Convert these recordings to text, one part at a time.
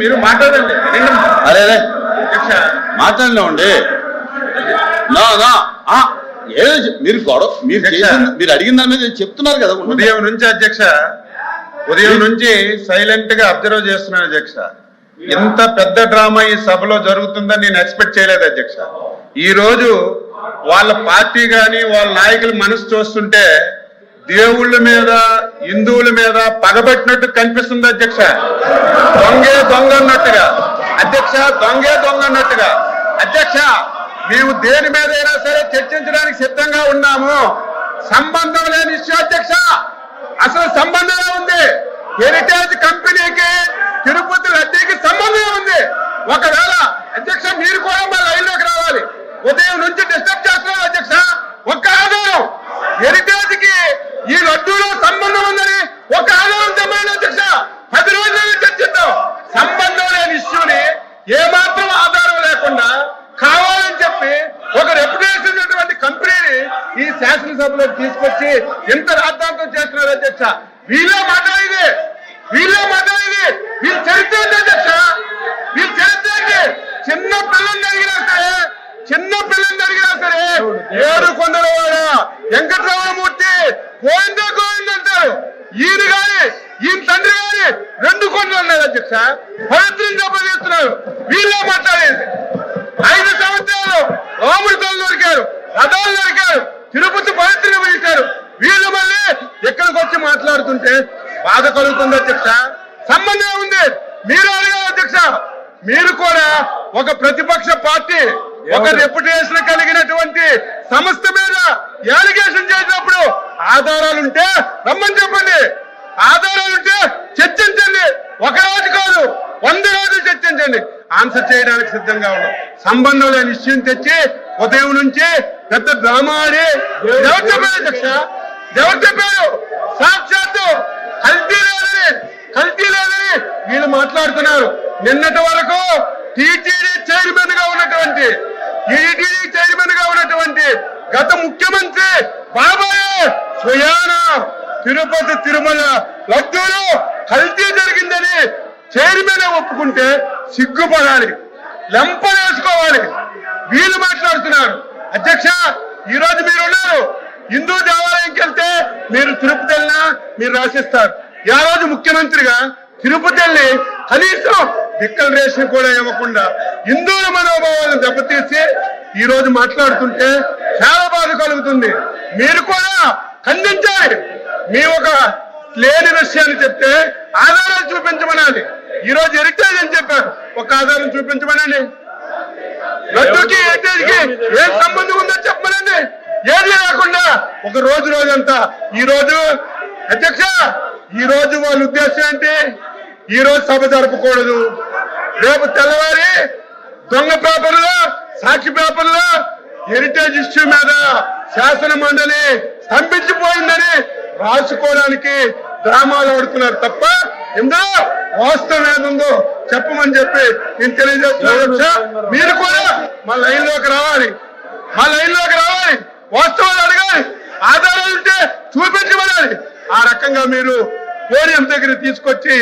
మీరు మాట్లాడండి. అరే మాట్లాడినామండి. మీరు గొడవ మీరు అడిగిన దాని మీద చెప్తున్నారు కదా. ఉదయం నుంచి అధ్యక్ష, ఉదయం నుంచి సైలెంట్ గా అబ్జర్వ్ చేస్తున్నాను అధ్యక్ష. ఎంత పెద్ద డ్రామా ఈ సభలో జరుగుతుందని నేను ఎక్స్పెక్ట్ చేయలేదు అధ్యక్ష. ఈ రోజు వాళ్ళ పార్టీ గాని వాళ్ళ నాయకుల మనసు చూస్తుంటే దేవుళ్ళ మీద హిందువుల మీద పగబట్టినట్టు కనిపిస్తుంది అధ్యక్ష. దొంగే దొంగ అన్నట్టుగా అధ్యక్ష, దొంగే దొంగ అన్నట్టుగా అధ్యక్ష. మేము దేని మీద అయినా సరే చర్చించడానికి సిద్ధంగా ఉన్నాము. సంబంధం లేని ఇష్యూ అధ్యక్ష. అసలు సంబంధమే ఉంది. హెరిటేజ్ కంపెనీకి తిరుపతి రద్దీకి సంబంధమే ఉంది. ఒకవేళ అధ్యక్ష మీరు కూడా మా లైన్లోకి రావాలి. ఉదయం నుంచి డిస్టర్బ్ చేస్తున్నారు అధ్యక్ష. ఒక్క ఆధారం హెరిటేజ్ కి ఈ లడ్డూలో సంబంధం ఉందని ఒక ఆధారం తెమ్మండి అధ్యక్ష. 10 రోజులు చర్చిద్దాం. సంబంధం లేని ఇష్యూని ఏమాత్రం ఆధారం లేకుండా కావాలని చెప్పి ఒక రెప్యుటేషన్ ఉన్నటువంటి కంపెనీని ఈ శాసనసభలోకి తీసుకొచ్చి ఎంత రాద్ధాంతం చేస్తున్నారు అధ్యక్ష. వీళ్ళే మాట్లాడేది వీళ్ళ చరిత్ర అధ్యక్ష. వీళ్ళ చరిత్రకి చిన్న పిల్లల్ని అడిగినా సరే ఏడు కొండలవాడ వెంకటరామమూర్తి గోవింద అంటారు. ఈయన గాని ఈయన తండ్రి గాని 2 కొండలు ఉన్నాయి అధ్యక్ష. పవిత్రంగా పనిచేస్తున్నారు. వీళ్ళే మాట్లాడేది. 5 సంవత్సరాలు రాముడి తల్లి దొరికారు, రథాలు దొరికారు, తిరుపతి పవిత్రంగా పిలిచారు. వీళ్ళు మళ్ళీ ఎక్కడికి వచ్చి మాట్లాడుతుంటే బాధ కలుగుతుంది అధ్యక్ష. సంబంధం ఉంది. మీరు అడిగారు అధ్యక్ష. మీరు కూడా ఒక ప్రతిపక్ష పార్టీ, ఒక రెప్యుటేషన్ కలిగినటువంటి సంస్థ మీద యాలిగేషన్ చేసినప్పుడు ఆధారాలుంటే రమ్మని చెప్పండి. ఆధారాలుంటే చర్చించండి. 1 రోజు కాదు 100 రోజులు చర్చించండి. ఆన్సర్ చేయడానికి సిద్ధంగా ఉన్నాం. సంబంధం లేని విషయం తెచ్చి ఉదయం నుంచి పెద్ద డ్రామా ఆడి ఎవరు చెప్పారు అధ్యక్ష? ఎవరు చెప్పారు? సాక్షాత్తు కల్తీ లేదని వీళ్ళు మాట్లాడుతున్నారు. నిన్నటి వరకు టీటీడీ చైర్మన్ గా ఉన్నటువంటి, ఈటీడీ చైర్మన్ గా ఉన్నటువంటి గత ముఖ్యమంత్రి బాబాయ్ స్వయాన తిరుపతి తిరుమల లడ్డూలు కల్తీ జరిగిందని చైర్మన్ ఒప్పుకుంటే సిగ్గుపడాలి, లెంపలేసుకోవాలి. వీళ్ళు మాట్లాడుతున్నారు అధ్యక్ష. ఈ రోజు మీరు ఉన్నారు. హిందూ దేవాలయంకి వెళ్తే మీరు తిరుపతి వెళ్ళినా మీరు రాసిస్తారు. ఆ రోజు ముఖ్యమంత్రిగా తిరుపతి వెళ్ళి కనీసం డిక్లరేషన్ కూడా ఇవ్వకుండా హిందువుల మనోభావాలను దెబ్బతీసి ఈ రోజు మాట్లాడుతుంటే చాలా బాధ కలుగుతుంది. మీరు కూడా ఖండించాలి. మీ ఒక లేని విషయాన్ని చెప్తే ఆధారాలు చూపించమనాలి. ఈ రోజు హెరిటేజ్ అని చెప్పారు, ఒక ఆధారం చూపించమనండి. లడ్డూకి హెరిటేజ్కి ఏం సంబంధం ఉందో చెప్పమనండి. ఏది లేకుండా ఒక రోజంతా ఈ రోజు అధ్యక్ష, ఈ రోజు వాళ్ళ ఉద్దేశం ఏంటి? ఈ రోజు సభ జరపకూడదు. రేపు తెల్లవారి దొంగ పేపర్లో, సాక్షి పేపర్లో హెరిటేజ్ ఇష్యూ మీద శాసన మండలి స్తంభించిపోయిందని రాసుకోవడానికి డ్రామాలు ఆడుతున్నారు తప్ప ఇందులో వాస్తవం ఏదుందో చెప్పమని చెప్పి నేను తెలియజేస్తున్నాను. మీరు కూడా మా లైన్లోకి రావాలి. వాస్తవాలు అడగాలి. ఆధారాలు ఉంటే చూపించమనాలి. ఆ రకంగా మీరు పోడియం దగ్గర తీసుకొచ్చి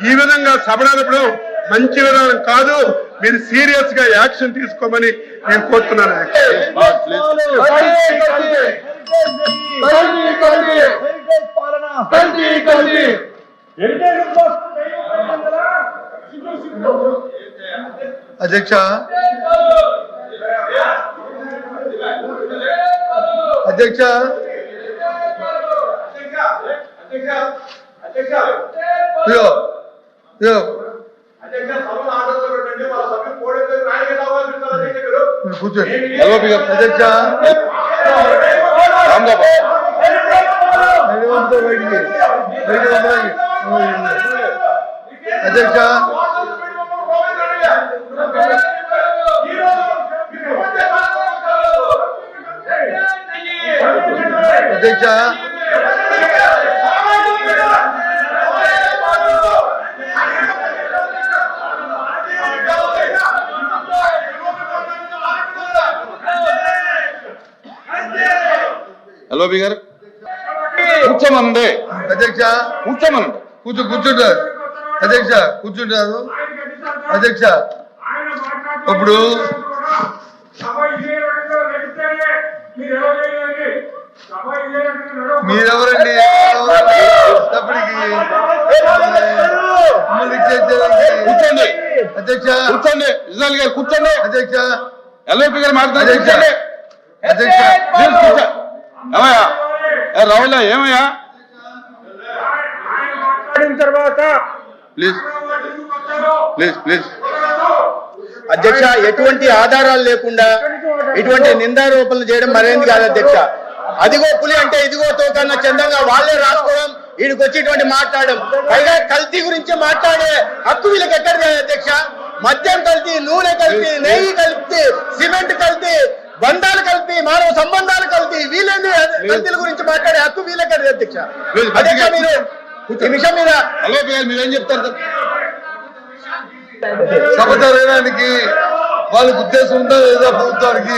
ఈ విధంగా సభ నడపడం మంచి విధానం కాదు. మీరు సీరియస్ గా యాక్షన్ తీసుకోమని నేను కోరుతున్నాను. అధ్యక్ష, అధ్యక్ష కూర్చోండి. అధ్యక్ష అధ్యక్ష అధ్యక్ష ఎల్ఓపి గారు కూర్చోమనండి. అధ్యక్ష కూర్చోమనండి. కూర్చుంటారు. అధ్యక్ష కూర్చుంటారు. అధ్యక్ష ఇప్పుడు మీరెవరండి తప్పటికి కూర్చోండి అధ్యక్ష కూర్చోండి ఇజ్రాయల్ గారు కూర్చోండి అధ్యక్ష ఎల్ఓపి గారు మాట్లాడండి అధ్యక్ష కూర్చోండి అధ్యక్ష ప్లీజ్ కూర్చో ఏమయ్యా రావులా ఏమయ్యా ప్లీజ్ ప్లీజ్ ప్లీజ్ అధ్యక్ష ఎటువంటి ఆధారాలు లేకుండా ఇటువంటి నిందారోపణలు చేయడం మరేంది కాదు అధ్యక్ష. అదిగో పులి అంటే ఇదిగో తోకన్న చందంగా వాళ్ళే రాసుకోవడం, వీడికి వచ్చి ఇటువంటి మాట్లాడడం, పైగా కల్తీ గురించి మాట్లాడే హక్కు వీళ్ళకి ఎక్కడిది అధ్యక్ష. మద్యం కల్తీ, నూనె కల్తీ, నెయ్యి కల్తీ, సిమెంట్ కల్తీ, బంధాలు కల్తీ, మానవ సంబంధాలు కల్తీ, వీళ్ళని కల్తీల గురించి మాట్లాడే హక్కు వీళ్ళకి అధ్యక్ష. అధ్యక్ష మీరు ఈ విషయం మీద ఎల్ఓపి గారు మీరేం చెప్తారు సభ జరగడానికి వాళ్ళకి ఉద్దేశం ఉందా లేదా ప్రభుత్వానికి?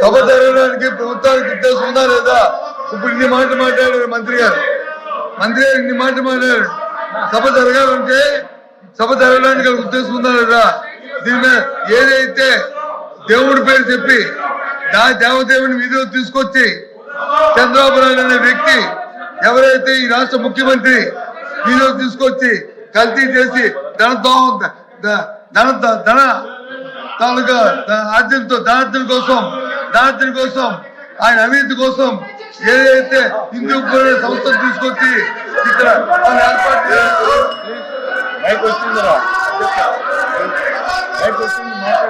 సభ జరగడానికి ప్రభుత్వానికి ఉద్దేశం ఉందా లేదా? ఇప్పుడు ఇన్ని మాటలు మాట్లాడారు మంత్రి గారు ఇన్ని మాటలు మాట్లాడారు. సభ జరగాలంటే సభ జరగడానికి ఉద్దేశం ఉందా లేదా? దీని మీద ఏదైతే దేవుడి పేరు చెప్పి దేవదేవుని వీధిలో తీసుకొచ్చి చంద్రబాబు నాయుడు అనే వ్యక్తి ఎవరైతే ఈ రాష్ట్ర ముఖ్యమంత్రి వీధిలో తీసుకొచ్చి కల్తీ చేసి ధన కోసం ఆయన అవినీతి కోసం ఏదైతే హిందూ సంస్థను తీసుకొచ్చి ఇక్కడ ఏర్పాటు చేశారో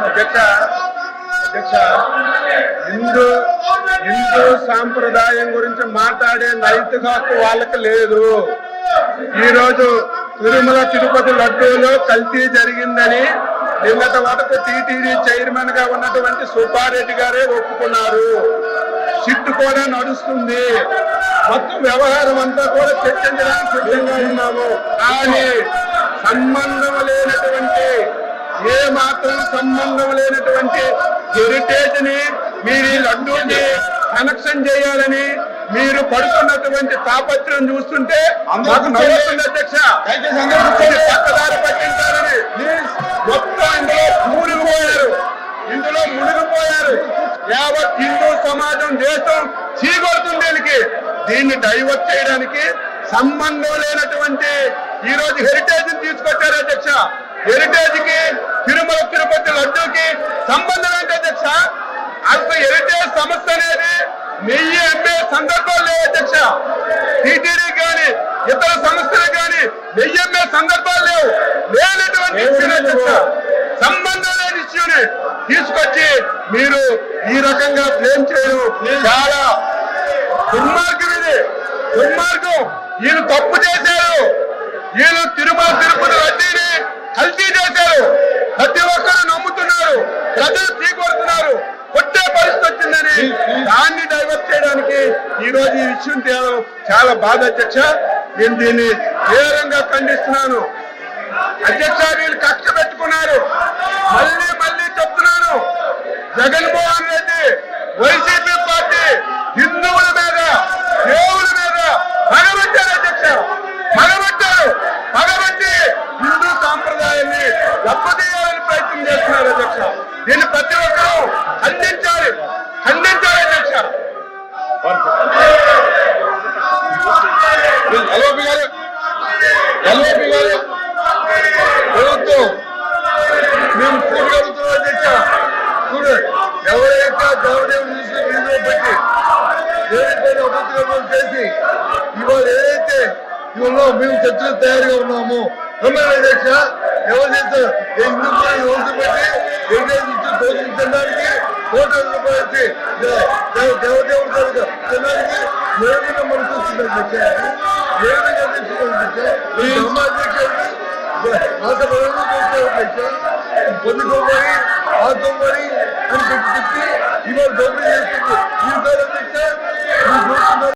అధ్యక్ష హిందూ సాంప్రదాయం గురించి మాట్లాడే నైతిక హక్కు వాళ్ళకి లేదు. ఈ రోజు తిరుమల తిరుపతి లడ్డూలో కల్తీ జరిగిందని నిన్నటి వరకు టీటీడీ చైర్మన్ గా ఉన్నటువంటి సుబ్బారెడ్డి గారే ఒప్పుకున్నారు. సిట్టు కూడా నడుస్తుంది. మొత్తం వ్యవహారం అంతా కూడా చర్చించడానికి సిద్ధంగా ఉన్నాము. కానీ సంబంధం లేనటువంటి ఏ మాత్రం సంబంధం లేనటువంటి హెరిటేజ్ ని మీరు ఈ లడ్డూని కనెక్షన్ చేయాలని మీరు పడుతున్నటువంటి తాపత్రం చూస్తుంటే మాకు నవ్వుతుంది అధ్యక్ష. పక్కదారి పట్టించాలని మొత్తం ఇందులో మునిగిపోయారు. యావత్ హిందూ సమాజం దేశం చీకొడుతుంది. దీన్ని డైవర్ట్ చేయడానికి సంబంధం లేనటువంటి ఈ రోజు హెరిటేజ్ తీసుకొచ్చారు అధ్యక్ష. హెరిటేజ్ కి తిరుమల తిరుపతి లడ్డూకి సంబంధం ఏంటి అధ్యక్ష? అసలు హెరిటేజ్ సంస్థ అనేది నెయ్యి అమ్మే సందర్భాలు లేవు అధ్యక్ష. టీటీడీ కానీ ఇతర సంస్థలు కానీ నెయ్యి అమ్మే సందర్భాలు లేనటువంటి ఇష్యూని అధ్యక్ష, సంబంధం లేని ఇష్యూని తీసుకొచ్చి మీరు ఈ రకంగా బ్లేమ్ చేయడం చాలా దుర్మార్గం. ఇది దుర్మార్గం. వీళ్ళు తప్పు చేశారు. వీళ్ళు తిరుమల తిరుపతి లడ్డీని కల్తీ చేశారు. ప్రతి ఒక్కరు నమ్ముతున్నారు, ప్రజలు తీకొడుతున్నారు. కొట్టే పరిస్థితి వచ్చిందని దాన్ని డైవర్ట్ చేయడానికి ఈ రోజు ఈ విషయం తేవడం చాలా బాధ అధ్యక్ష. నేను దీన్ని తీవ్రంగా ఖండిస్తున్నాను అధ్యక్ష. వీళ్ళు కక్ష పెట్టుకున్నారు. మళ్ళీ చెప్తున్నాను, జగన్మోహన్ రెడ్డి వైసీపీ పార్టీ హిందువుల మీద దేవుల మీద పగబట్టారు అధ్యక్ష. పగబట్టి హిందూ సాంప్రదాయాన్ని దెబ్బతీయాలని ప్రయత్నం చేస్తున్నారు అధ్యక్ష. దీన్ని ప్రతి ఒక్కరూ ఖండించాలి అధ్యక్ష. ఎల్ఓపి గారు ప్రభుత్వం మేము చూడగలుగుతున్నాం అధ్యక్ష. ఎవరైతే దేవదేవుని చూసి వీధిలో పెట్టి ఏదైతే అభ్యర్థులు చేసి ఇవాళ ఏదైతే ఇవాళ మేము చర్చలు తయారుగా ఉన్నాము అధ్యక్ష. ఎవరు చేస్తారు హిందూ రోజు పెట్టి దోషించడానికి కోట్ల రూపాయలు వచ్చి దేవదేవుడు తినడానికి ఏ విధంగా మనకు వస్తుంది అధ్యక్ష? ఏ విధంగా తీసుకుంటుంది రాష్ట్ర పొందుకోమని ఆదుకోమని అని చెప్పి ఇవాళ దోపిడీ చేస్తుంది. ఈ అధ్యక్ష